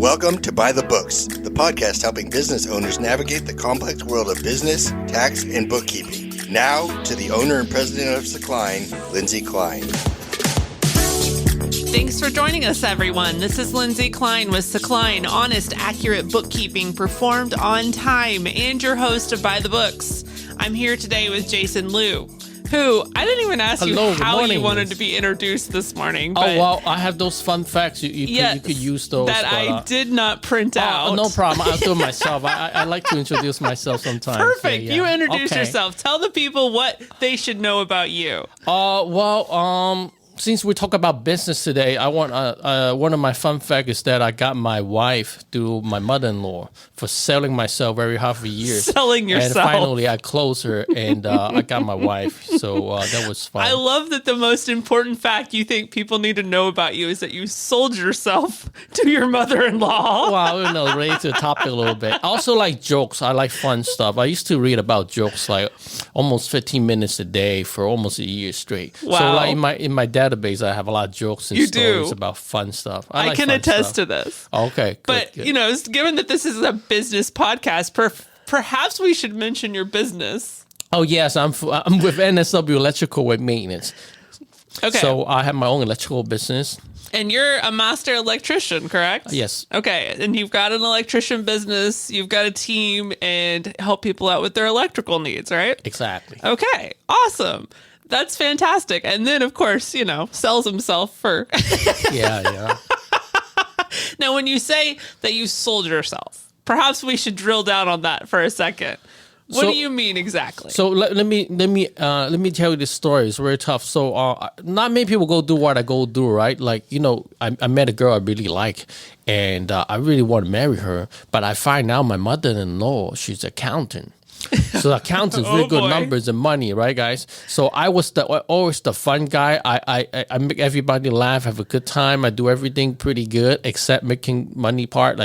Welcome to By the Books, the podcast helping business owners navigate the complex world of business, tax, and bookkeeping. Now, to the owner and president of Klein, Lindsay Klein. Thanks for joining us, everyone. This is Lindsay Klein with Klein, honest, accurate bookkeeping performed on time, and your host of By the Books. I'm here today with Jason Liu, who I didn't even ask you how you wanted to be introduced this morning. But well, I have those fun facts. You could use those. That I did not print out. No problem. I'll do it myself. I like to introduce myself sometimes. Perfect. Yeah. You introduce yourself. Tell the people what they should know about you. Since we talk about business today, I want one of my fun facts is that I got my wife through my mother-in-law for selling myself every half a year. Selling yourself. And finally, I closed her, and I got my wife. So that was fun. I love that the most important fact you think people need to know about you is that you sold yourself to your mother-in-law. Well, relate to the topic a little bit. I also like jokes. I like fun stuff. I used to read about jokes like almost 15 minutes a day for almost a year straight. Wow. So like in my database, I have a lot of jokes and stories about fun stuff. I can attest to this. Okay, good. Given that this is a business podcast, perhaps we should mention your business. Oh yes, I'm with NSW Electrical with Maintenance. Okay. So I have my own electrical business. And you're a master electrician, correct? Yes. Okay. And you've got an electrician business, you've got a team, and help people out with their electrical needs, right? Exactly. Okay. Awesome. That's fantastic. And then, of course, sells himself for... Yeah. Now, when you say that you sold yourself, perhaps we should drill down on that for a second. What do you mean exactly? So let me tell you this story. It's very tough. So not many people go do what I go do, right? Like, I met a girl I really like, and I really want to marry her. But I find out my mother-in-law, she's an accountant. So accountants, really good numbers and money, right, guys? So I was always the fun guy. I make everybody laugh, have a good time. I do everything pretty good except making money part,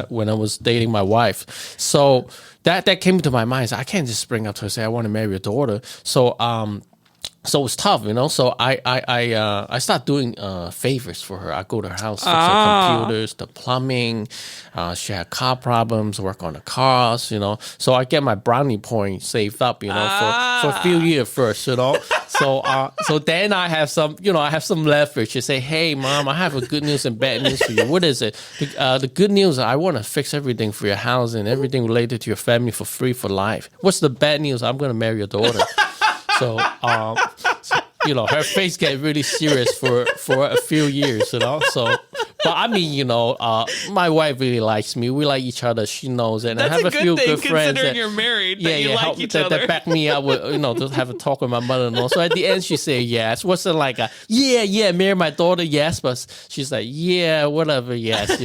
when I was dating my wife. So that came to my mind. So I can't just bring up to her and say I want to marry your daughter. So it's tough, So I start doing favors for her. I go to her house, fix her computers, the plumbing. She had car problems, work on the cars, So I get my brownie points saved up, for a few years first, So then I have some, leverage to say, hey, Mom, I have a good news and bad news for you. What is it? The good news is I want to fix everything for your house and everything related to your family for free for life. What's the bad news? I'm going to marry your daughter. So, her face get really serious for a few years, So, but I mean, my wife really likes me. We like each other. She knows it. And That's I have a few good friends considering you're married. That you like each other. That back me up with, to have a talk with my mother-in-law. So at the end, she said yes. Wasn't like marry my daughter, yes, but she's like, yeah, whatever, yes,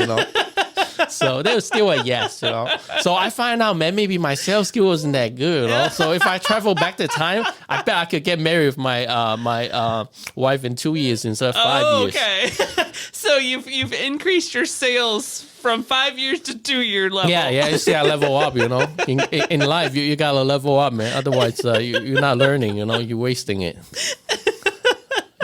So there was still a yes, So I find out, man, maybe my sales skill wasn't that good, So if I travel back to time, I bet I could get married with my wife in 2 years instead of 5 years. Okay. So you've increased your sales from 5 years to 2 year level. Yeah. You see, I level up, In life, you gotta level up, man. Otherwise, you're not learning, you're wasting it.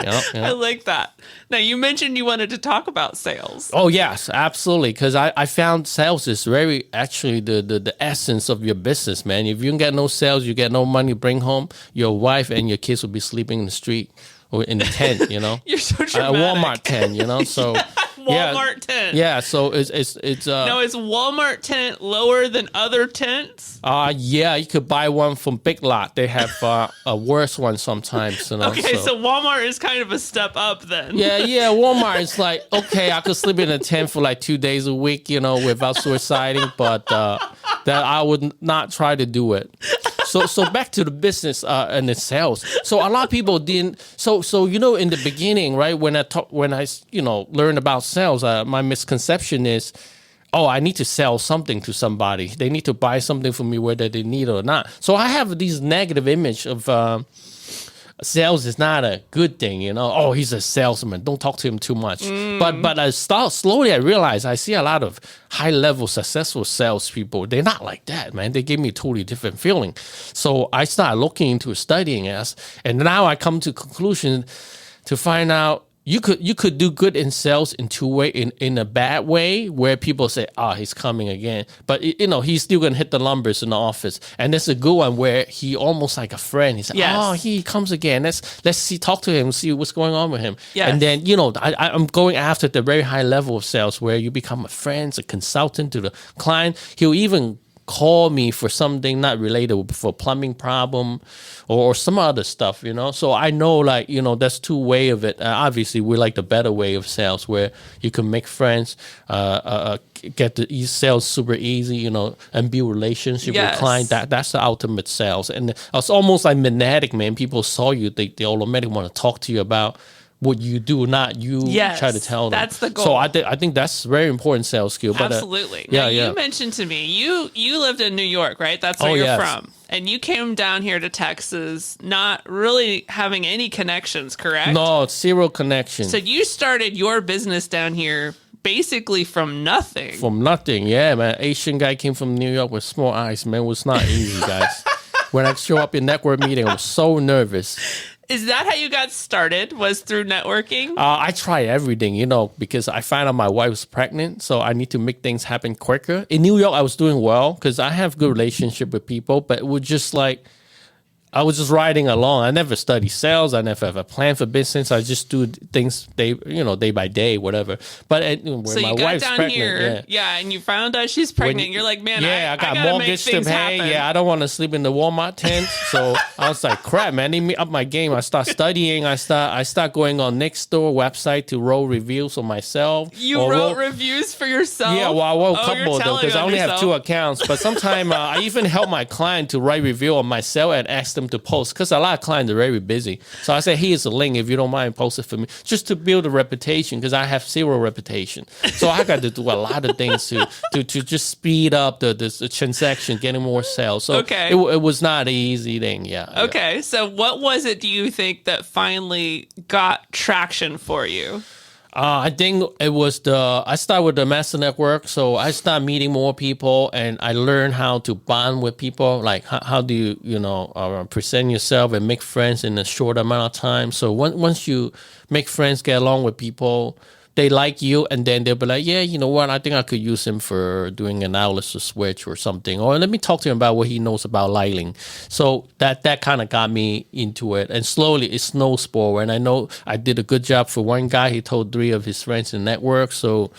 Yeah. I like that. Now, you mentioned you wanted to talk about sales. Oh, yes, absolutely. Because I found sales is very actually the essence of your business, man. If you get no sales, you get no money to bring home, your wife and your kids will be sleeping in the street or in the tent, You're so dramatic. A Walmart tent, So Walmart tent. Yeah, so it's now, is Walmart tent lower than other tents? Yeah, you could buy one from Big Lot. They have a worse one sometimes, Okay, so Walmart is kind of a step up then. Yeah, Walmart is like, okay, I could sleep in a tent for like 2 days a week, without suiciding, but that I would not try to do it. So back to the business and the sales. So a lot of people didn't. So in the beginning, right, when I learned about sales, my misconception is, I need to sell something to somebody. They need to buy something from me, whether they need it or not. So I have these negative image of sales is not a good thing, he's a salesman, don't talk to him too much. But I slowly I realized I see a lot of high level successful salespeople. They're not like that, man. They give me a totally different feeling. So I started looking into studying us, and now I come to conclusion to find out you could do good in sales in two way, in a bad way where people say, he's coming again, but he's still gonna hit the numbers in the office. And there's a good one where he almost like a friend. He said, Yes. he comes again. Let's talk to him, see what's going on with him. Yes. And then I'm going after the very high level of sales where you become a friend, a consultant to the client. He'll even call me for something not related, for plumbing problem or some other stuff, So I know, that's two way of it. Obviously, we like the better way of sales where you can make friends, get the sales super easy, and build relationship with client. That's the ultimate sales. And it's almost like magnetic, man. People saw you, they automatically want to talk to you about what you do, not you try to tell them. That's the goal. So I think that's very important sales skill. Absolutely. But, you mentioned to me, you lived in New York, right? That's where you're from. And you came down here to Texas not really having any connections, correct? No, zero connections. So you started your business down here basically from nothing. From nothing, yeah, man. Asian guy came from New York with small eyes, man. It was not easy, guys. When I show up in network meeting, I was so nervous. Is that how you got started? Was through networking? I tried everything, because I found out my wife was pregnant, so I need to make things happen quicker. In New York, I was doing well because I have good relationship with people, but it was just like I was just riding along. I never studied sales. I never have a plan for business. I just do things day by day, whatever. But when so my you got wife's down pregnant, here, and you found out she's pregnant. You're like, man, I got gotta mortgage make to things pay. happen. Yeah, I don't want to sleep in the Walmart tent. So I was like, crap, man, I need me up my game. I start studying. I start going on Nextdoor website to wrote reviews on myself. You wrote reviews for yourself? Yeah, well, I wrote a couple of them because I only yourself. have 2 accounts. But sometimes I even help my client to write review on myself and ask them to post because a lot of clients are very busy. So I say, here's a link if you don't mind, post it for me, just to build a reputation because I have zero reputation. So I got to do a lot of things to just speed up the transaction, getting more sales. So it was not an easy thing. Yeah. Okay. So what was it, do you think, that finally got traction for you? I think it was I started with the Master Network, so I started meeting more people, and I learned how to bond with people, like how do you, present yourself and make friends in a short amount of time. So once you make friends, get along with people, they like you, and then they'll be like, yeah, you know what, I think I could use him for doing an analysis switch or something, or let me talk to him about what he knows about lighting. So that kind of got me into it, and slowly it snowballed. And I know I did a good job for one guy. He told 3 of his friends in the network. So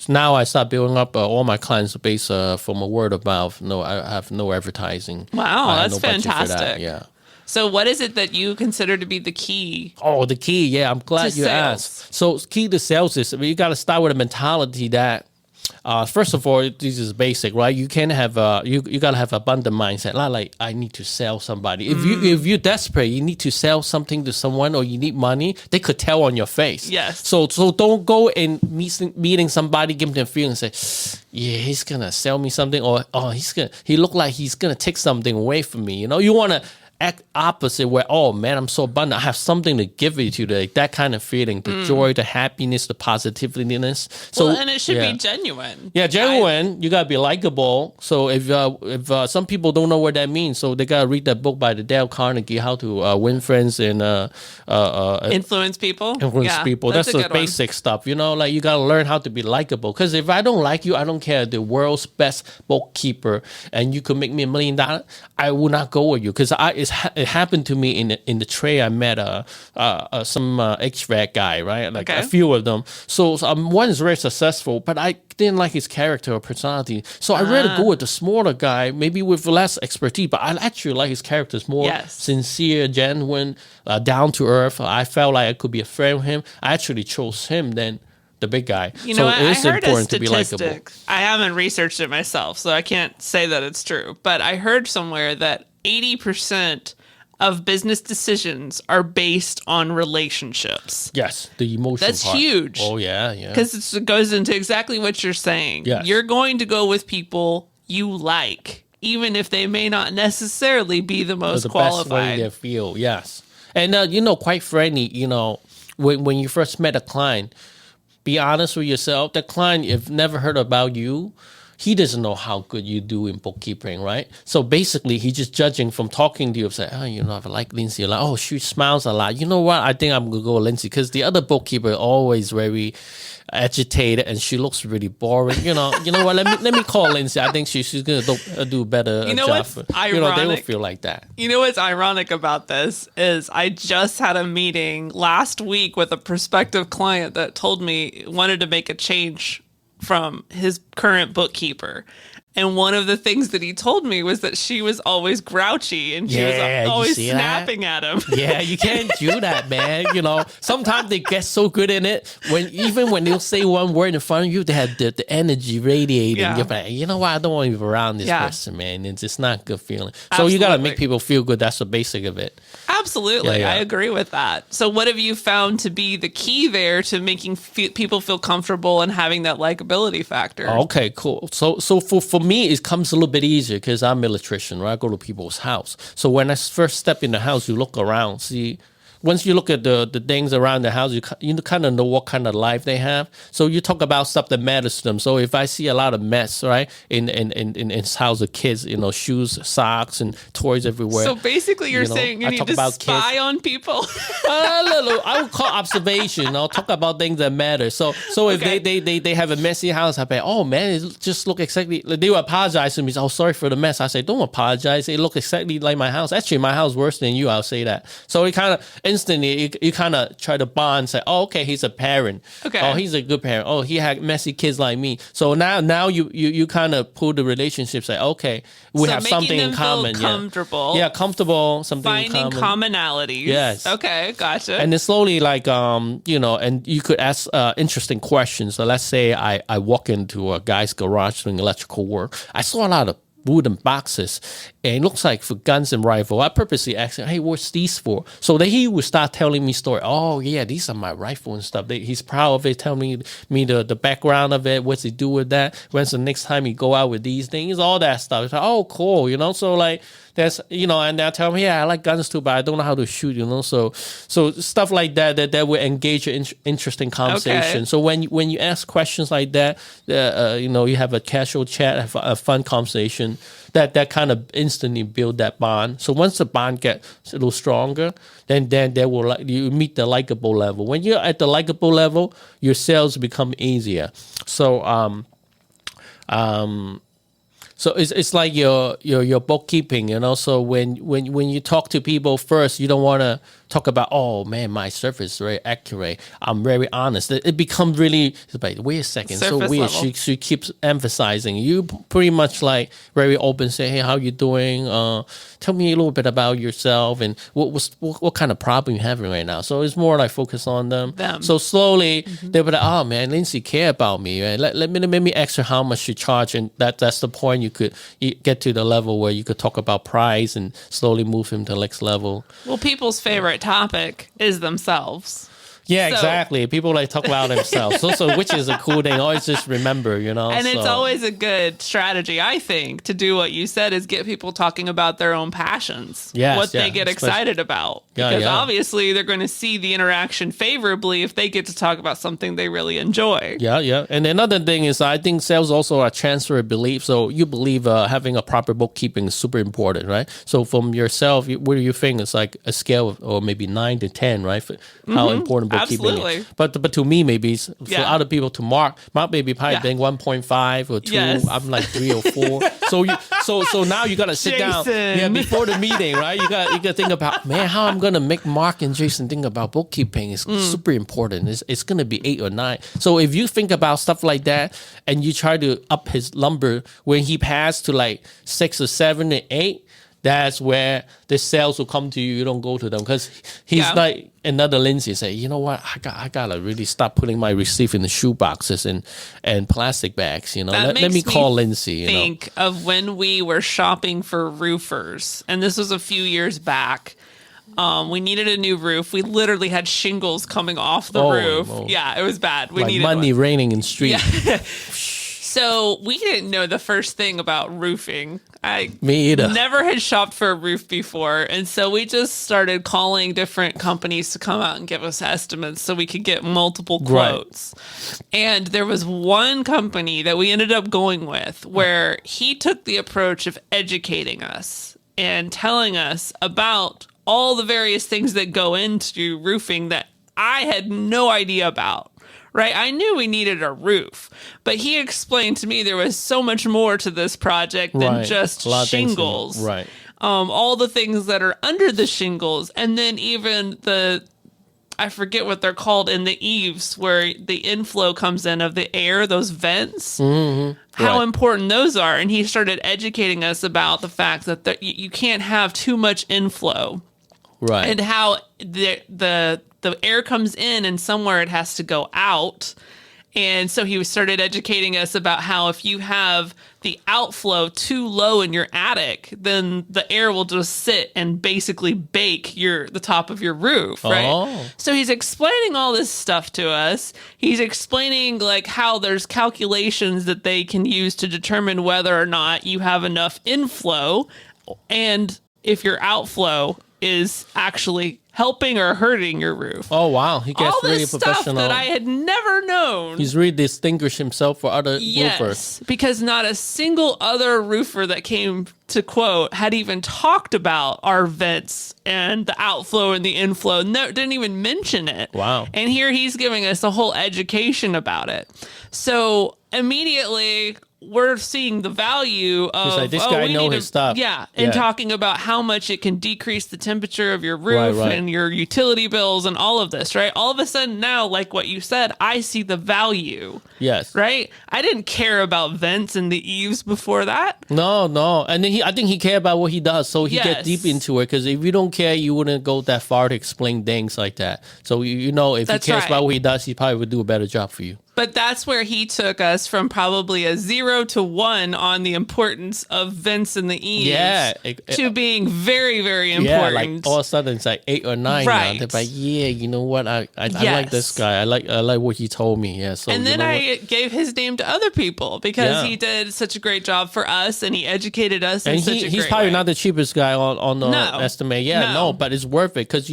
now I start building up all my clients based from a word of mouth. No, I have no advertising. Wow, that's fantastic. fantastic. Yeah. So what is it that you consider to be the key? Oh, the key. Yeah, I'm glad you asked. So key to sales is you got to start with a mentality that, first of all, this is basic, right? You can have you got to have abundant mindset. Not like I need to sell somebody. If you're desperate, you need to sell something to someone, or you need money, they could tell on your face. Yes. So don't go and meeting somebody, give them a feeling, and say, yeah, he's gonna sell me something, or he look like he's gonna take something away from me. You want to act opposite, where, oh man, I'm so abundant, I have something to give you today. That kind of feeling, the joy, the happiness, the positiveness. So, and it should be genuine. Yeah, genuine. You gotta be likable. So if some people don't know what that means, so they gotta read that book by the Dale Carnegie, How to Win Friends and Influence people. People. That's the basic stuff. You gotta learn how to be likable. Because if I don't like you, I don't care. The world's best bookkeeper, and you could make me $1 million, I will not go with you. Because it happened to me in the trade. I met some HVAC guy, right? Like a few of them. So one is very successful, but I didn't like his character or personality. So I'd rather go with the smaller guy, maybe with less expertise, but I actually like his character. It's more sincere, genuine, down to earth. I felt like I could be a friend with him. I actually chose him then the big guy. So it is important to be likable. I haven't researched it myself, so I can't say that it's true. But I heard somewhere that 80% of business decisions are based on relationships. Yes, the emotion That's part. huge. Oh, yeah. Because it goes into exactly what you're saying. Yes. You're going to go with people you like, even if they may not necessarily be the most qualified. The best way they feel, yes. And, quite frankly, when you first met a client, be honest with yourself. The client, if never heard about you, he doesn't know how good you do in bookkeeping, right? So basically, he's just judging from talking to you. Say, oh, you know, I like Lindsay. Like, oh, she smiles a lot. You know what? I think I'm gonna go with Lindsay because the other bookkeeper always very agitated and she looks really boring. You know what? Let me call Lindsay. I think she's gonna do better. You know job. what's ironic? They will feel like that. You know what's ironic about this is I just had a meeting last week with a prospective client that told me wanted to make a change from his current bookkeeper. And one of the things that he told me was that she was always grouchy and she was always snapping at him. Yeah, you can't do that, man. You know, sometimes they get so good in it even when they'll say one word in front of you, they have the energy radiating. Yeah. You're like, you know what? I don't want to be around this Yeah. person, man. It's just not a good feeling. So Absolutely. you got to make people feel good. That's the basic of it. Absolutely. Yeah. I agree with that. So what have you found to be the key there to making people feel comfortable and having that likability factor? Okay, cool. So for me, it comes a little bit easier because I'm an electrician, right? I go to people's house. So when I first step in the house, you look around, see. Once you look at the things around the house, you kind of know what kind of life they have. So you talk about stuff that matters to them. So if I see a lot of mess, right, in his house of kids, you know, shoes, socks, and toys everywhere. So basically, you're saying you need to spy on people. I would call observation. I'll talk about things that matter. So if they have a messy house, I say, oh man, it just look exactly. They will apologize to me. Oh, sorry for the mess. I say, don't apologize. It look exactly like my house. Actually, my house worse than you. I'll say that. So it kind of instantly you kind of try to bond. Say, oh, okay, he's a parent. Okay. Oh, he's a good parent. Oh, he had messy kids like me. So now you kind of pull the relationship. Say, okay, we have something in common. Comfortable. Yeah, comfortable. Something finding in common. Commonalities. Yes. Okay, gotcha. And it's slowly like, you know, and you could ask interesting questions. So let's say I walk into a guy's garage doing electrical work. I saw a lot of wooden boxes and it looks like for guns and rifle. I purposely asked him, hey, what's these for? So then he would start telling me story. Oh yeah, these are my rifle and stuff. He's proud of it, telling me the background of it, what's he do with that, when's the next time he go out with these things, all that stuff. It's like, oh cool, you know. So like that's, you know, and I tell him, yeah, I like guns too, but I don't know how to shoot, you know. So stuff like that will engage an interesting conversation. Okay. So when you ask questions like that, you know, you have a casual chat, have a fun conversation, that kind of instantly build that bond. So once the bond gets a little stronger, then they will you meet the likable level. When you're at the likable level, your sales become easier. So So it's like your bookkeeping, you know. So when you talk to people first, you don't want to talk about, oh man, my service is very accurate, I'm very honest. It becomes really, like, wait a second, surface so weird. level. She keeps emphasizing. You pretty much like very open, say, hey, how you doing? Tell me a little bit about yourself and what kind of problem you're having right now. So it's more like focus on them. So slowly they'll be like, oh man, Lindsay care about me. Right? Let me ask her how much she charge, and that's the point. You could get to the level where you could talk about price and slowly move him to the next level. Well, people's favorite topic is themselves. Yeah, So- exactly. People like talk about themselves. So which is a cool thing. Always just remember, you know. And it's so. always a good strategy, I think, to do what you said, is get people talking about their own passions, Yes, what they yeah, get especially- excited about. Yeah, Because yeah. obviously they're going to see the interaction favorably if they get to talk about something they really enjoy. Yeah. And another thing is, I think sales also are transfer of belief. So you believe having a proper bookkeeping is super important, right? So from yourself, what do you think? It's like a scale of, or maybe 9 to 10, right? For how important bookkeeping Absolutely. is. But to me, maybe for Yeah. other people, to Mark maybe probably Yeah. think 1.5 or 2. Yes. I'm like 3 or 4. So now you gotta sit down. Jason. Yeah, before the meeting, right? You got to think about, man, how I'm gonna make Mark and Jason think about bookkeeping is super important. It's gonna be 8 or 9. So if you think about stuff like that and you try to up his number when he passed to like 6 or 7 or 8, that's where the sales will come to you. You don't go to them because he's Yeah. like another Lindsay. Say, you know what? I gotta really stop putting my receipt in the shoe boxes and plastic bags. You know, That let me makes call Lindsay. You know, Think of when we were shopping for roofers, and this was a few years back. We needed a new roof. We literally had shingles coming off the Oh, roof. no. Yeah, it was bad. We like needed money one. raining in street. Yeah. So we didn't know the first thing about roofing. Me either. Never had shopped for a roof before. And so we just started calling different companies to come out and give us estimates so we could get multiple quotes. Right. And there was one company that we ended up going with where he took the approach of educating us and telling us about all the various things that go into roofing that I had no idea about. Right? I knew we needed a roof, but he explained to me there was so much more to this project than just shingles. Right. All the things that are under the shingles, and then even I forget what they're called in the eaves where the inflow comes in of the air, those vents, how important those are. And he started educating us about the fact that you can't have too much inflow. Right. And how the air comes in and somewhere it has to go out. And so he started educating us about how if you have the outflow too low in your attic, then the air will just sit and basically bake the top of your roof, right? Oh. So he's explaining all this stuff to us. He's explaining like how there's calculations that they can use to determine whether or not you have enough inflow and if your outflow is actually helping or hurting your roof. Oh, wow. He gets all really this professional. Stuff that I had never known. He's really distinguished himself for other roofers. Because not a single other roofer that came to quote had even talked about our vents and the outflow and the inflow. No, didn't even mention it. Wow. And here he's giving us a whole education about it. So immediately we're seeing the value of like, this guy knows his stuff. Yeah, and talking about how much it can decrease the temperature of your roof and your utility bills and all of this, right? All of a sudden now, like what you said, I see the value. Yes. Right? I didn't care about vents and the eaves before that. No. And then I think he cared about what he does, so he gets deep into it, because if you don't care, you wouldn't go that far to explain things like that. So, if he cares about what he does, he probably would do a better job for you. But that's where he took us from probably a 0 to 1 on the importance of vents in the eaves to being very, very important. Yeah, like all of a sudden it's like 8 or 9 right. now. They're like, you know what? I like this guy. I like what he told me. Yeah. So and then I gave his name to other people because he did such a great job for us and he educated us. And he's probably not the cheapest guy on the estimate. Yeah, no, but it's worth it because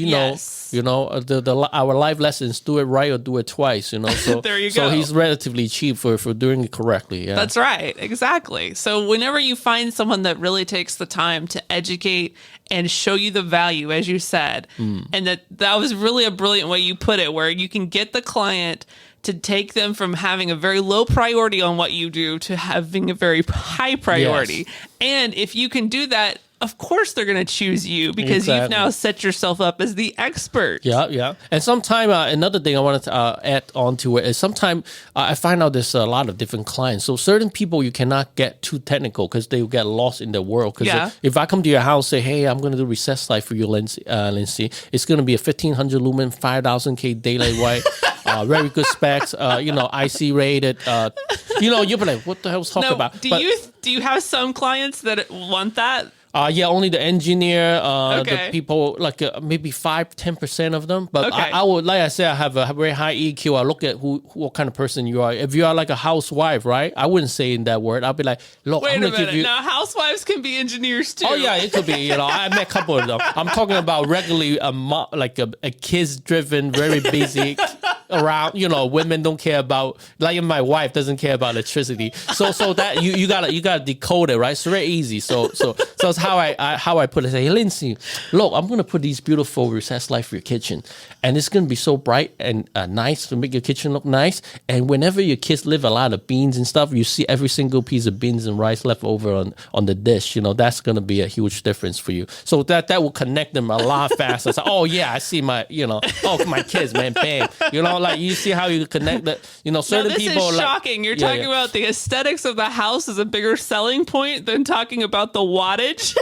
our life lessons: do it right or do it twice. So there you go. So he's relatively cheap for doing it correctly. Yeah, that's right. Exactly. So whenever you find someone that really takes the time to educate and show you the value, as you said, and that was really a brilliant way you put it, where you can get the client to take them from having a very low priority on what you do to having a very high priority. Yes. And if you can do that, of course they're going to choose you because you've now set yourself up as the expert. Yeah. And sometimes another thing I wanted to add on to it is sometimes I find out there's a lot of different clients. So certain people you cannot get too technical because they will get lost in the world. Because if I come to your house and say, hey, I'm going to do recessed light for you, Lindsay, it's going to be a 1500 lumen, 5000K daylight white. Very good specs, IC rated. You'll be like, what the hell was talking about? Do you have some clients that want that? Only the engineer, the people, like maybe 5-10% of them. But I would, like I said, I have a very high EQ. I look at what kind of person you are. If you are like a housewife, right? I wouldn't say in that word. I'll be like, look, wait I'm a minute. Now, housewives can be engineers too. Oh yeah, it could be. I met a couple of them. I'm talking about regularly a kids-driven, very busy. Around, women don't care about, like my wife doesn't care about electricity. So that you gotta decode it, right? It's very easy. So it's how I put it. Say, hey, Lindsay, look, I'm gonna put these beautiful recessed light for your kitchen, and it's gonna be so bright and nice to make your kitchen look nice. And whenever your kids leave a lot of beans and stuff, you see every single piece of beans and rice left over on the dish. That's gonna be a huge difference for you. So that will connect them a lot faster. It's like, oh yeah, I see my my kids, man, bam, like you see how you connect that. Certain people. This is shocking. You're talking about the aesthetics of the house as a bigger selling point than talking about the wattage.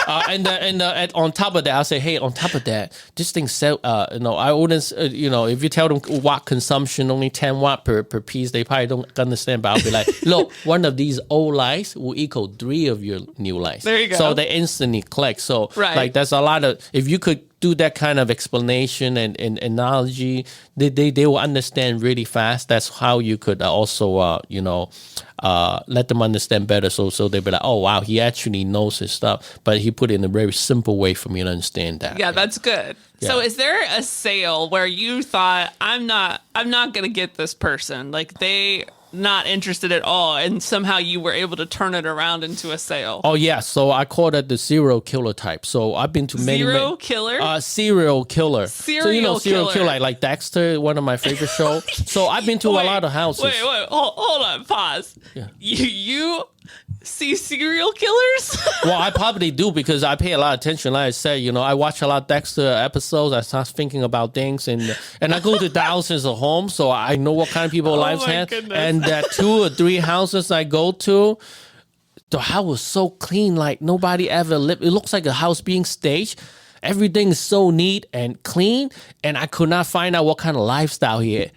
And on top of that, I'll say, hey, on top of that, this thing sell. I wouldn't. If you tell them watt consumption only 10 watt per piece, they probably don't understand. But I'll be like, look, one of these old lights will equal 3 of your new lights. There you go. So they instantly click. So like, there's a lot of if you could do that kind of explanation and analogy, they will understand really fast. That's how you could also, let them understand better. So they'll be like, oh, wow, he actually knows his stuff. But he put it in a very simple way for me to understand that. Yeah, that's good. Yeah. So is there a sale where you thought, I'm not going to get this person? Like they not interested at all, and somehow you were able to turn it around into a sale? Oh, yeah. So I call that the serial killer type. So I've been to many... Serial killer? Serial killer. Serial serial killer. killer, like Dexter, one of my favorite shows. So I've been to a lot of houses. Wait, hold on, pause. Yeah. You see serial killers? Well, I probably do because I pay a lot of attention. Like I said, I watch a lot of Dexter episodes. I start thinking about things, and I go to thousands of homes, so I know what kind of people lives have. Goodness. And that 2 or 3 houses I go to, the house was so clean, like nobody ever lived. It looks like a house being staged. Everything is so neat and clean, and I could not find out what kind of lifestyle he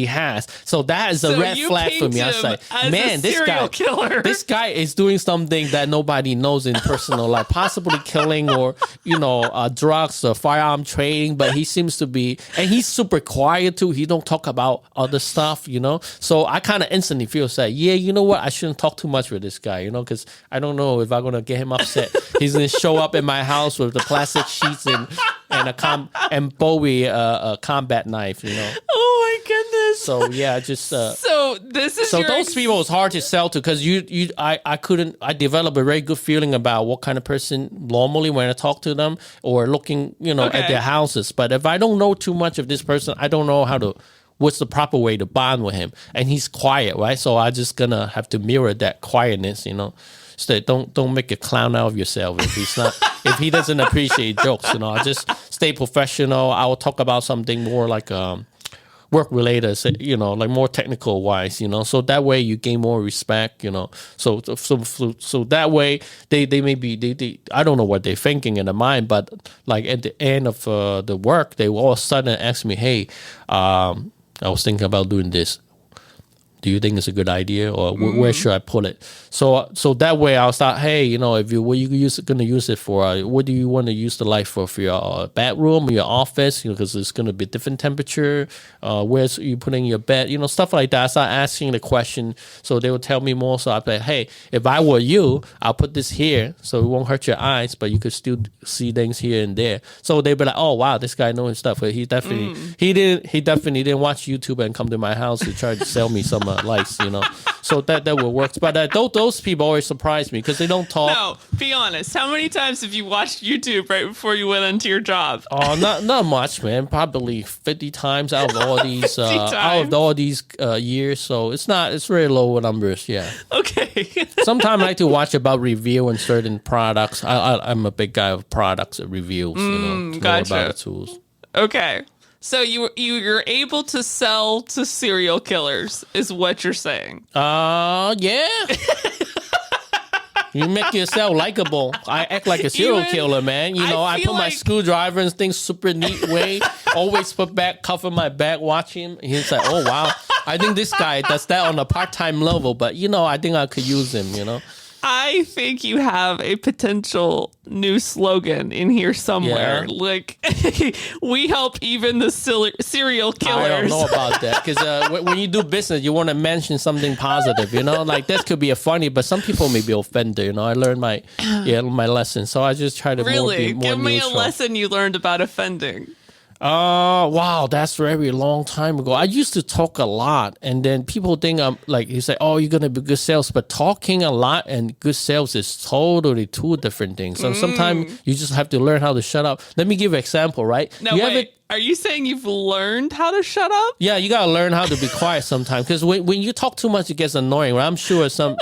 has. So that is a red flag for me. I was like, man, this guy is doing something that nobody knows in personal life, possibly killing or drugs or firearm trading. But he seems to be, and he's super quiet too. He don't talk about other stuff, So I kind of instantly feel sad. Yeah, you know what? I shouldn't talk too much with this guy, because I don't know if I'm gonna get him upset. He's gonna show up in my house with the plastic sheets and Bowie a combat knife, Oh my goodness. So yeah, just so this is those people is hard to sell to because I develop a very good feeling about what kind of person normally when I talk to them or looking at their houses. But if I don't know too much of this person, I don't know what's the proper way to bond with him. And he's quiet, right? So I just gonna have to mirror that quietness, So don't make a clown out of yourself if he doesn't appreciate jokes, I just stay professional. I will talk about something more like work related, like more technical wise, so that way you gain more respect, so that way they may be I don't know what they're thinking in their mind, but like at the end of the work, they will all of a sudden ask me, hey, I was thinking about doing this. Do you think it's a good idea, or where should I put it? So that way I'll start. Hey, if what you gonna use it for? What do you want to use the light for your bedroom or your office? Because it's gonna be different temperature. Where's you putting your bed? Stuff like that. I start asking the question, so they will tell me more. So I say, hey, if I were you, I'll put this here, so it won't hurt your eyes, but you could still see things here and there. So they'll be like, oh wow, this guy knows his stuff. But he definitely didn't watch YouTube and come to my house to try to sell me some. Lights, so that will work. But those people always surprise me because they don't talk. No, be honest. How many times have you watched YouTube right before you went into your job? Oh, not much, man. Probably 50 times out of all these years. So it's very low numbers. Yeah. Okay. Sometimes I like to watch about review on certain products. I'm a big guy of products reviews. To gotcha. know about the tools. Okay. So you're able to sell to serial killers, is what you're saying? Yeah. You make yourself likable. I act like a serial killer, man. I put my screwdriver and things super neat way. Always cover my back, watch him. He's like, oh wow, I think this guy does that on a part-time level, but I think I could use him. I think you have a potential new slogan in here somewhere. Yeah. Like, we help even the serial killers. I don't know about that because when you do business, you want to mention something positive. Like this could be funny, but some people may be offended. I learned my lesson, so I just try to be more give me neutral. a lesson you learned about offending. Wow, that's a very long time ago. I used to talk a lot, and then people think I'm like, you say, oh, you're going to be good sales, but talking a lot and good sales is totally two different things. So sometimes you just have to learn how to shut up. Let me give an example, right? No, wait. Are you saying you've learned how to shut up? Yeah, you got to learn how to be quiet sometimes because when you talk too much, it gets annoying. Right? I'm sure some,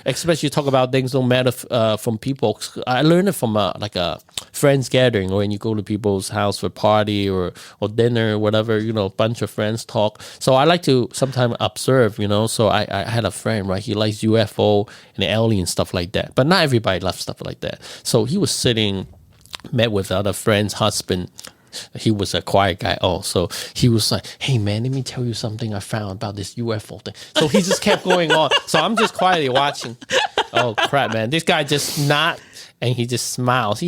especially you talk about things don't matter from people. I learned it from a friends gathering or when you go to people's house for party or dinner or whatever, bunch of friends talk. So I like to sometimes observe, So I had a friend, right? He likes UFO and alien stuff like that. But not everybody loves stuff like that. So he was met with other friend's husband. He was a quiet guy. So he was like, hey man, let me tell you something I found about this UFO thing. So he just kept going on. So I'm just quietly watching. Oh crap, man. This guy just not And he just smiles.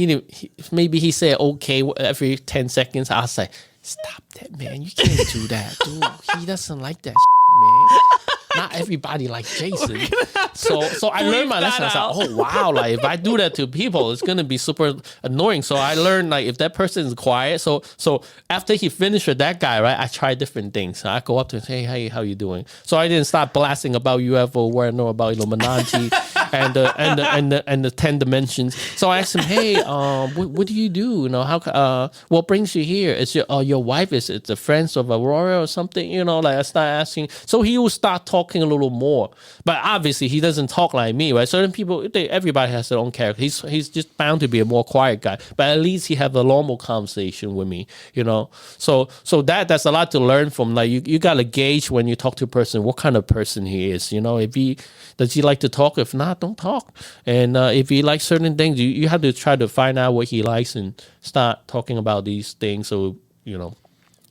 Maybe he said okay every 10 seconds. I was like, stop that, man. You can't do that, dude. He doesn't like that man. Not everybody like Jason. So I learned my lesson. I was like, oh, wow. Like, if I do that to people, it's going to be super annoying. So I learned, like, if that person is quiet. So after he finished with that guy, right, I tried different things. So I go up to him and say, hey, how you doing? So I didn't start blasting about UFO, where I know about Illuminati and the 10 dimensions. So I asked him, hey, what do you do? You know, how what brings you here? Is your wife, is it the friends of Aurora or something? You know, like I start asking. So he will start talking a little more, but obviously he doesn't talk like me, right? Certain people, everybody has their own character. He's just bound to be a more quiet guy, but at least he have a normal conversation with me, you know. So that's a lot to learn from. Like you gotta gauge when you talk to a person what kind of person he is, you know. Does he like to talk? If not, don't talk. And if he likes certain things, you have to try to find out what he likes and start talking about these things. So you know,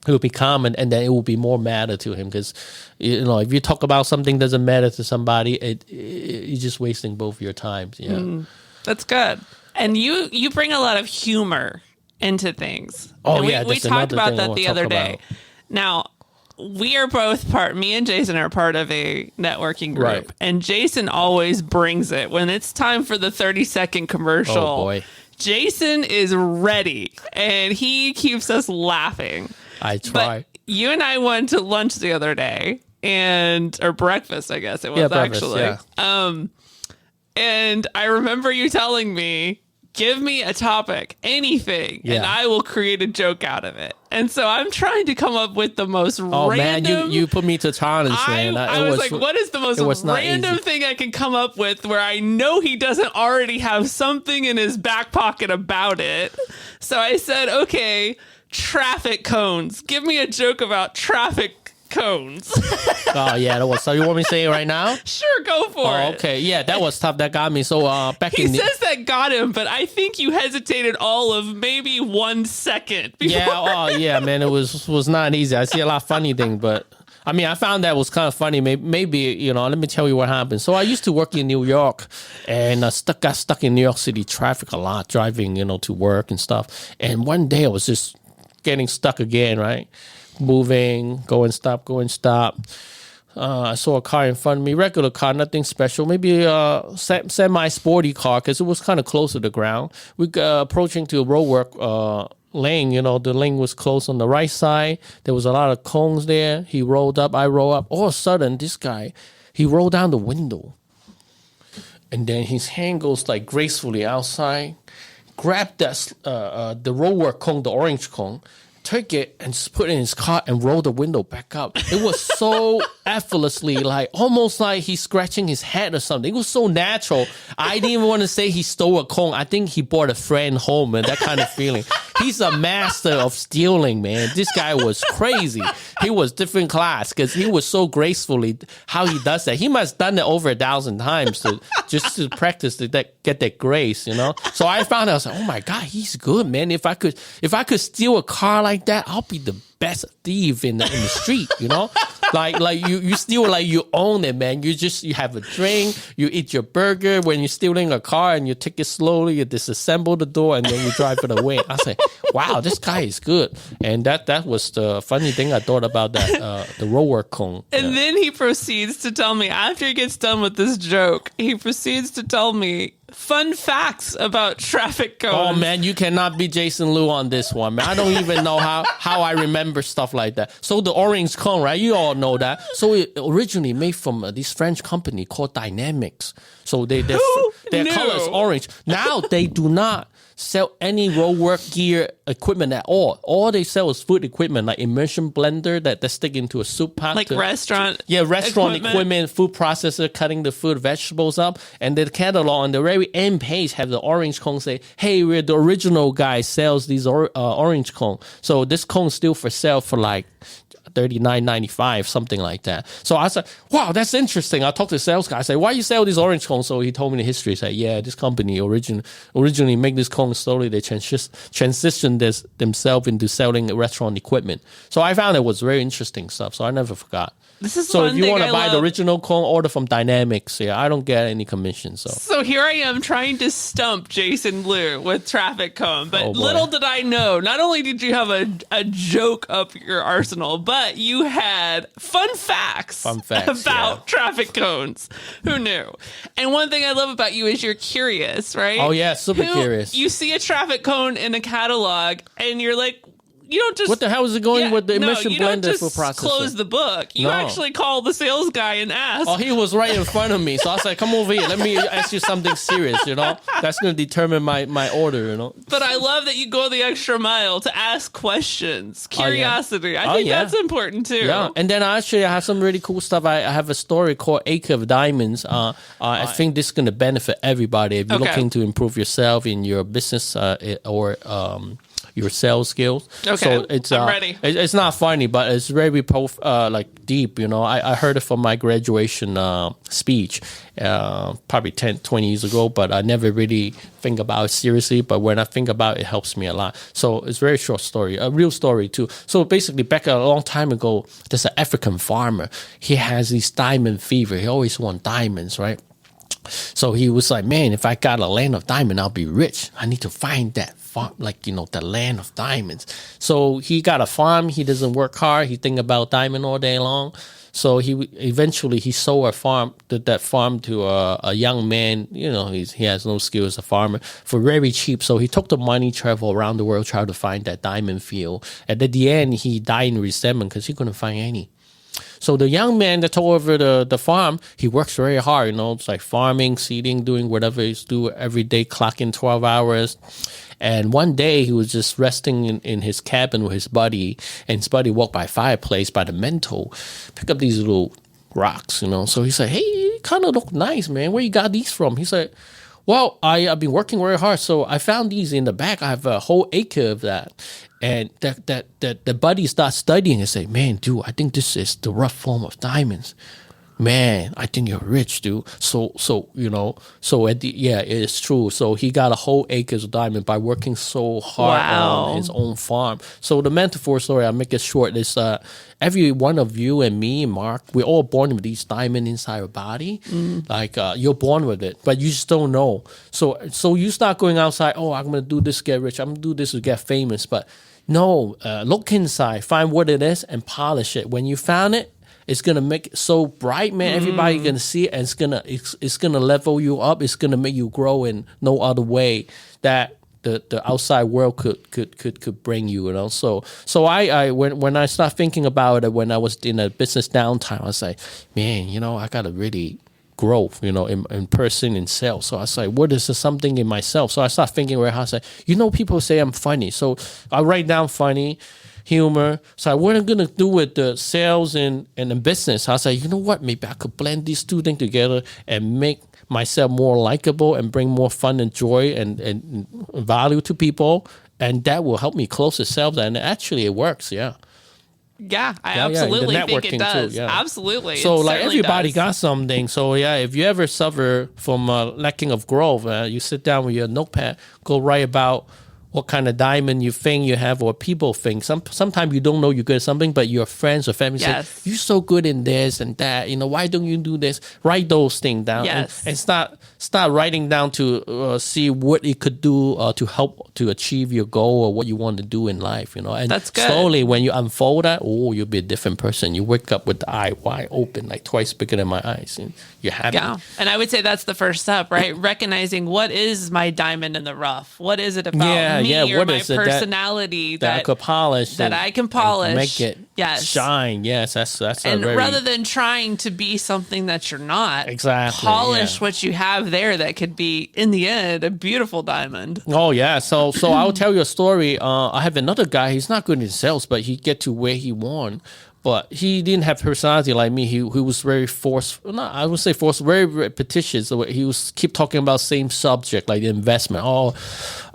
it will be common, and then it will be more matter to him, because you know, if you talk about something doesn't matter to somebody, you're just wasting both your times. Yeah, that's good. And you bring a lot of humor into things. Oh, and yeah, we that's talked another about thing I that the wanna other talk day. about. Now, me and Jason are part of a networking group, Right. and Jason always brings it when it's time for the 30-second commercial. Oh boy, Jason is ready, and he keeps us laughing. I try. But you and I went to lunch the other day, or breakfast, I guess it was breakfast, actually. yeah. And I remember you telling me, give me a topic, anything, and Yeah. I will create a joke out of it. And so I'm trying to come up with the most Oh random... man, you put me to challenge, man. I was like, what is the most random thing I can come up with where I know he doesn't already have something in his back pocket about it? So I said, okay, traffic cones. Give me a joke about traffic cones. Oh yeah, that was. So you want me to say it right now? Sure, go for it. Okay, yeah, that was tough. That got me. So back He in says that got him, but I think you hesitated all of maybe 1 second before. yeah, oh yeah, man, it was not easy. I see a lot of funny things, but I mean, I found that was kind of funny. Maybe you know, let me tell you what happened. So I used to work in New York, and got stuck in New York City traffic a lot, driving to work and stuff. And one day I was just getting stuck again, right? Moving, go and stop. I saw a car in front of me, regular car, nothing special, maybe a semi-sporty car, because it was kind of close to the ground. We got approaching to a roadwork lane, the lane was closed on the right side. There was a lot of cones there. He rolled up, I rolled up. All of a sudden, this guy, he rolled down the window. And then his hand goes like gracefully outside, grabbed that the roadwork cone, the orange cone, took it and just put it in his car and rolled the window back up. It was so effortlessly, like almost like he's scratching his head or something. It was so natural. I didn't even want to say he stole a cone. I think he brought a friend home, and that kind of feeling. He's a master of stealing, man. This guy was crazy. He was different class because he was so gracefully how he does that. He must have done it over 1,000 times just to practice to get that grace, So I found out, I was like, oh my God, he's good, man. If I could steal a car like that, I'll be the best thief in the street, like you steal like you own it, man. You have a drink, you eat your burger. When you're stealing a car and you take it slowly, you disassemble the door and then you drive it away. I say, wow, this guy is good. And that was the funny thing I thought about that the roadwork cone. And then he proceeds to tell me, after he gets done with this joke, he proceeds to tell me fun facts about traffic cones. Oh man, you cannot be Jason Liu on this one, man. I don't even know how I remember stuff like that. So the orange cone, right? You all know that. So it originally made from this French company called Dynamics. So their color is orange. Now they do not sell any roadwork gear equipment at all. All they sell is food equipment, like immersion blender that stick into a soup pot. Like restaurant equipment, food processor, cutting the food, vegetables up. And the catalog on the very end page have the orange cone say, hey, we're the original guy sells these orange cone. So this cone still for sale for like $39.95, something like that. So I said, wow, that's interesting. I talked to the sales guy. I said, why you sell these orange cones? So he told me the history. He said, yeah, this company originally make this cone slowly. They transitioned themselves into selling restaurant equipment. So I found it was very interesting stuff. So I never forgot. This is So one if you thing want I to buy the love. original cone, order from Dynamics. Yeah, I don't get any commission. So here I am trying to stump Jason Liu with traffic cone, but Oh, boy. little did I know, not only did you have a joke up your arsenal, but you had fun facts about traffic cones. Who knew? And one thing I love about you is you're curious, right? Oh, yeah, super curious. You see a traffic cone in a catalog and you're like, you don't just... What the hell is it going with the immersion you don't blender just for processing? close the book. You No. actually call the sales guy and ask. Oh, he was right in front of me. So I was like, come over here. Let me ask you something serious, you know? That's going to determine my order, you know? But I love that you go the extra mile to ask questions. Curiosity. I Oh, think yeah. that's important too. Yeah, and then I have some really cool stuff. I have a story called Acre of Diamonds. I think this is going to benefit everybody if you're Okay. looking to improve yourself in your business or your sales skills. Okay, so it's I'm ready. It's not funny, but it's very like deep. You know, I heard it from my graduation speech probably 10, 20 years ago, but I never really think about it seriously. But when I think about it, it helps me a lot. So it's a very short story, a real story too. So basically, back a long time ago, there's an African farmer. He has this diamond fever. He always wants diamonds, right? So he was like, man, if I got a land of diamond, I'll be rich. I need to find that farm, like, you know, the land of diamonds. So he got a farm. He doesn't work hard. He think about diamond all day long. So he eventually sold that farm to a young man. You know, he has no skill as a farmer for very cheap. So he took the money, traveled around the world, tried to find that diamond field. And at the end, he died in resentment because he couldn't find any. So the young man that took over the farm, he works very hard, you know, it's like farming, seeding, doing whatever he's doing every day, clocking 12 hours. And one day he was just resting in his cabin with his buddy, and his buddy walked by a fireplace by the mantle, pick up these little rocks, you know. So he said, hey, you kind of look nice, man. Where you got these from? He said, well, I've been working very hard, so I found these in the back. I have a whole acre of that. And the buddy starts studying and say, man, dude, I think this is the rough form of diamonds. Man, I think you're rich, dude. So you know, so it is true. So he got a whole acres of diamond by working so hard on his own farm. So the metaphor story, I'll make it short, is every one of you and me and Mark, we're all born with these diamonds inside our body. Like you're born with it, but you just don't know. So you start going outside, oh, I'm gonna do this to get rich, I'm gonna do this to get famous, but no, look inside, find what it is and polish it. When you found it, it's gonna make it so bright, man. Everybody gonna see it, and it's gonna level you up. It's gonna make you grow in no other way that the outside world could bring you. You know. So I when I start thinking about it, when I was in a business downtime, I was like, man, you know, I gotta really grow, you know, in person, in sales. So I was like, what is something in myself? So I start thinking where I was like, you know, people say I'm funny, so I write down funny, humor. So what I'm gonna do with the sales and the business, I was like, you know what, maybe I could blend these two things together and make myself more likable and bring more fun and joy and value to people, and that will help me close the sales. And actually it works. Yeah, I absolutely think it does. Too, yeah. Absolutely. So it like everybody does. got something. So yeah, if you ever suffer from lacking of growth, you sit down with your notepad, go write about what kind of diamond you think you have, or people think. Sometimes you don't know you're good at something, but your friends or family say, you're so good in this and that. You know, why don't you do this? Write those things down and start writing down to see what it could do to help to achieve your goal or what you want to do in life. You know, and that's good. Slowly when you unfold that, you'll be a different person. You wake up with the eye wide open, like twice bigger than my eyes, and you're happy. Yeah, and I would say that's the first step, right? Recognizing what is my diamond in the rough. What is it about? Me or what my is it personality that I could polish, that I can polish, make it shine. Yes, that's and rather than trying to be something that you're not, polish what you have there that could be in the end a beautiful diamond. Oh yeah, so I'll tell you a story. I have another guy. He's not good in sales, but he get to where he won. But he didn't have personality like me. He was very forceful. I would say forceful, very repetitious. So he was keep talking about same subject, like the investment.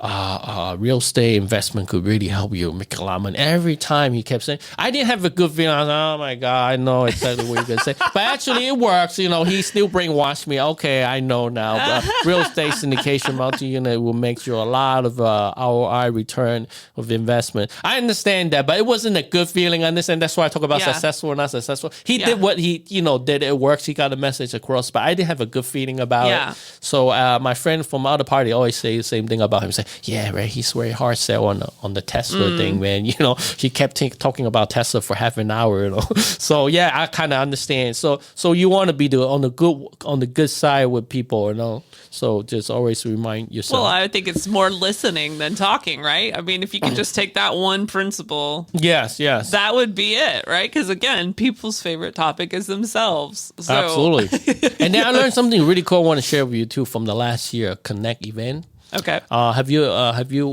real estate investment could really help you make a lot of money. Every time he kept saying, I didn't have a good feeling. I was like, oh my God, I know exactly what you're going to say. But actually it works. You know, he still brainwashed me. Okay, I know now. Real estate syndication multi-unit will make you a lot of ROI return of investment. I understand that, but it wasn't a good feeling. I understand. That's why I talk about successful or not successful. He did what he, did. It works. He got a message across, but I didn't have a good feeling about it. So my friend from the other party always say the same thing about him. Say, yeah, right. He's very hard sell on the Tesla thing, man. He kept talking about Tesla for half an hour. So yeah, I kind of understand. So you want to be on the good side with people, So just always remind yourself. Well, I think it's more listening than talking, right? I mean, if you could just take that one principle, yes, that would be it, right? Because again, people's favorite topic is themselves. So. Absolutely. And then I learned something really cool. I want to share with you too from the last year Connect event. Okay. Have you went last year?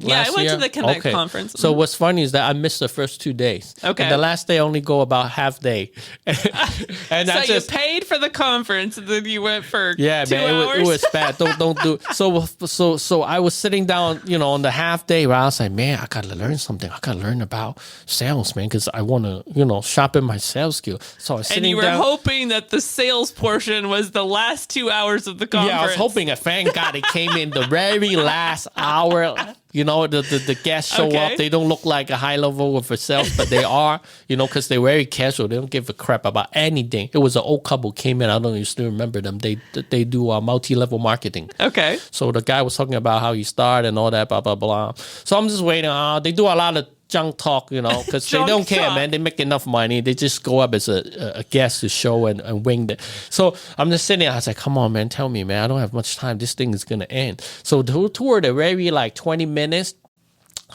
Yeah, I went to the Connect conference. So what's funny is that I missed the first 2 days. Okay. And the last day only go about half day. And so you paid for the conference and then you went for 2 hours? It was bad. Don't do. So I was sitting down, on the half day where I was like, man, I gotta learn something. I gotta learn about sales, man, because I want to, sharpen my sales skill. So I was sitting down. And you were hoping that the sales portion was the last 2 hours of the conference. Yeah, I was hoping. Thank God it came in the very last hour. The guests show up. They don't look like a high level of sales, but they are, because they're very casual. They don't give a crap about anything. It was an old couple came in. I don't know if you still remember them. They do multi-level marketing. Okay. So the guy was talking about how he started and all that, blah, blah, blah. So I'm just waiting. They do a lot of junk talk, because they don't care, man. They make enough money. They just go up as a guest to show and wing it. So I'm just sitting there. I was like, come on, man, tell me, man. I don't have much time. This thing is going to end. So toward the very 20 minutes,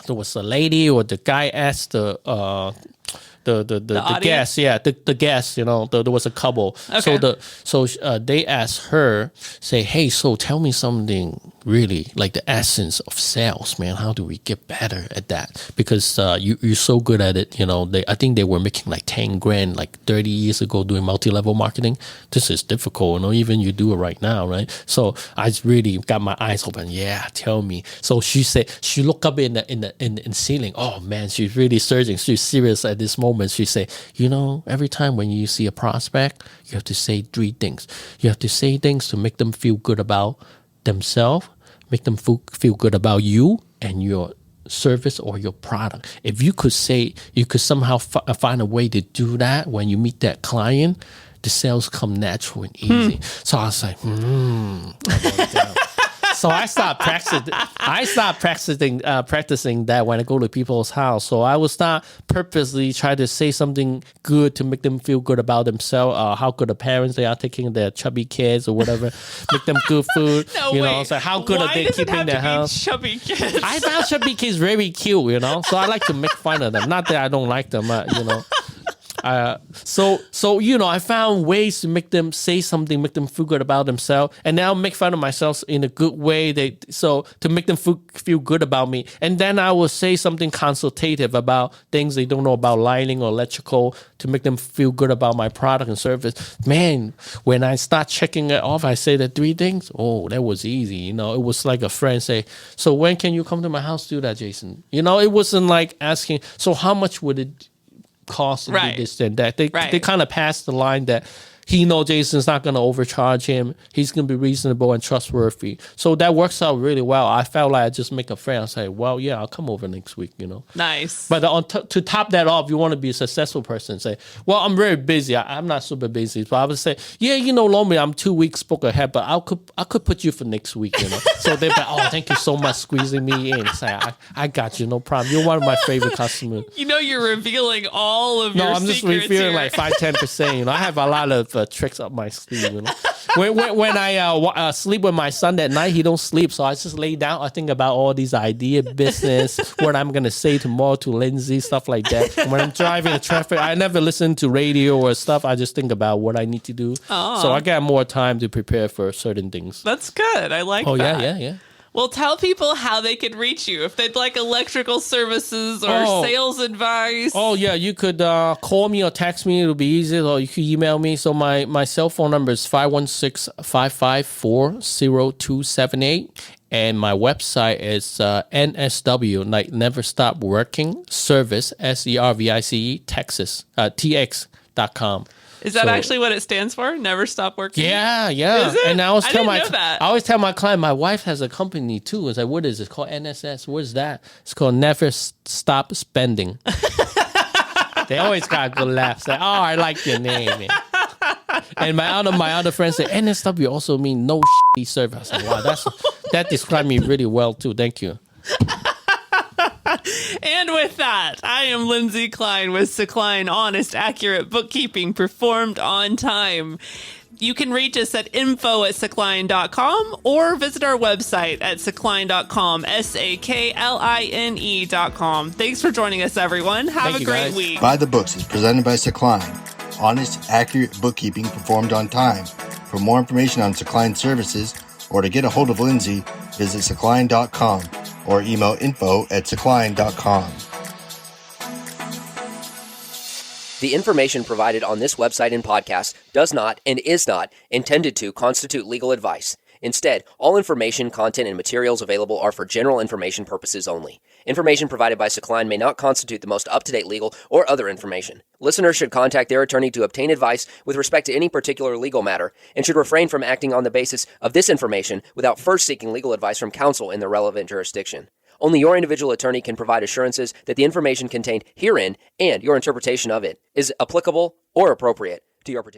there was a lady or the guy asked the guest, the guest, there was a couple. Okay. So they asked her, say, hey, so tell me something really like the essence of sales, man. How do we get better at that? Because you're so good at it. I think they were making like 10 grand like 30 years ago doing multi-level marketing. This is difficult. Even you do it right now, right? So I really got my eyes open. Yeah, tell me. So she said she looked up in the ceiling. Oh man, she's really surging. She's serious at this moment. She said, every time when you see a prospect, you have to say 3 things. You have to say things to make them feel good about themselves, make them feel good about you and your service or your product. If you could somehow find a way to do that when you meet that client, the sales come natural and easy. So I was like, I wrote it down. So I started practicing that when I go to people's house. So I would start purposely try to say something good to make them feel good about themselves. How good the parents they are taking their chubby kids or whatever. Make them good food. So how good are they keeping their house? Chubby kids. I found chubby kids very cute. So I like to make fun of them. Not that I don't like them, I found ways to make them say something, make them feel good about themselves, and now make fun of myself in a good way. To make them feel good about me, and then I will say something consultative about things they don't know about lighting or electrical to make them feel good about my product and service. Man, when I start checking it off, I say the 3 things. Oh, that was easy. It was like a friend say, "So when can you come to my house to do that, Jason?" It wasn't like asking, "So how much would it cost to do this and that?" They kind of passed the line that he knows Jason's not going to overcharge him. He's going to be reasonable and trustworthy. So that works out really well. I felt like I just make a friend. I say, well, yeah, I'll come over next week, Nice. But to top that off, you want to be a successful person. Say, well, I'm very busy. I'm not super busy. So I would say, yeah, normally I'm 2 weeks booked ahead, but I could put you for next week, So they're like, oh, thank you so much squeezing me in. Say, I got you, no problem. You're one of my favorite customers. You're revealing all of your secrets. No, I'm just revealing here. like 5-10%. I have a lot of tricks up my sleeve. When I sleep with my son at night, he don't sleep, so I just lay down. I think about all these idea business, what I'm gonna say tomorrow to Lindsay, stuff like that. And when I'm driving the traffic, I never listen to radio or stuff. I just think about what I need to do. Oh. So I got more time to prepare for certain things. That's good. I like that. Oh yeah. Well, tell people how they could reach you if they'd like electrical services or sales advice. Oh, yeah. You could call me or text me. It'll be easy. Or you could email me. So my cell phone number is 516-554-0278. And my website is NSW, like Never Stop Working Service, SERVICE, Texas, TX.com. Is that actually what it stands for? Never Stop Working? Yeah. Is it? And I always didn't know that. I always tell my client, my wife has a company too. It's like, what is it? It's called NSS. What is that? It's called Never Stop Spending. They always got a good laugh. Say, oh, I like your name. Man. And my other friends say, NSW also means no shitty service. I said, wow, that described me really well too. Thank you. And with that, I am Lindsay Klein with Klein Honest, Accurate Bookkeeping Performed on Time. You can reach us at info@sakline.com or visit our website at sakline.com, SAKLINE.com. Thanks for joining us, everyone. Have a great week. By the Books is presented by Sakline. Honest, accurate bookkeeping performed on time. For more information on Sakline services or to get a hold of Lindsay, visit sakline.com or email info@sakline.com. The information provided on this website and podcast does not and is not intended to constitute legal advice. Instead, all information, content, and materials available are for general information purposes only. Information provided by Sakline may not constitute the most up-to-date legal or other information. Listeners should contact their attorney to obtain advice with respect to any particular legal matter and should refrain from acting on the basis of this information without first seeking legal advice from counsel in the relevant jurisdiction. Only your individual attorney can provide assurances that the information contained herein and your interpretation of it is applicable or appropriate to your particular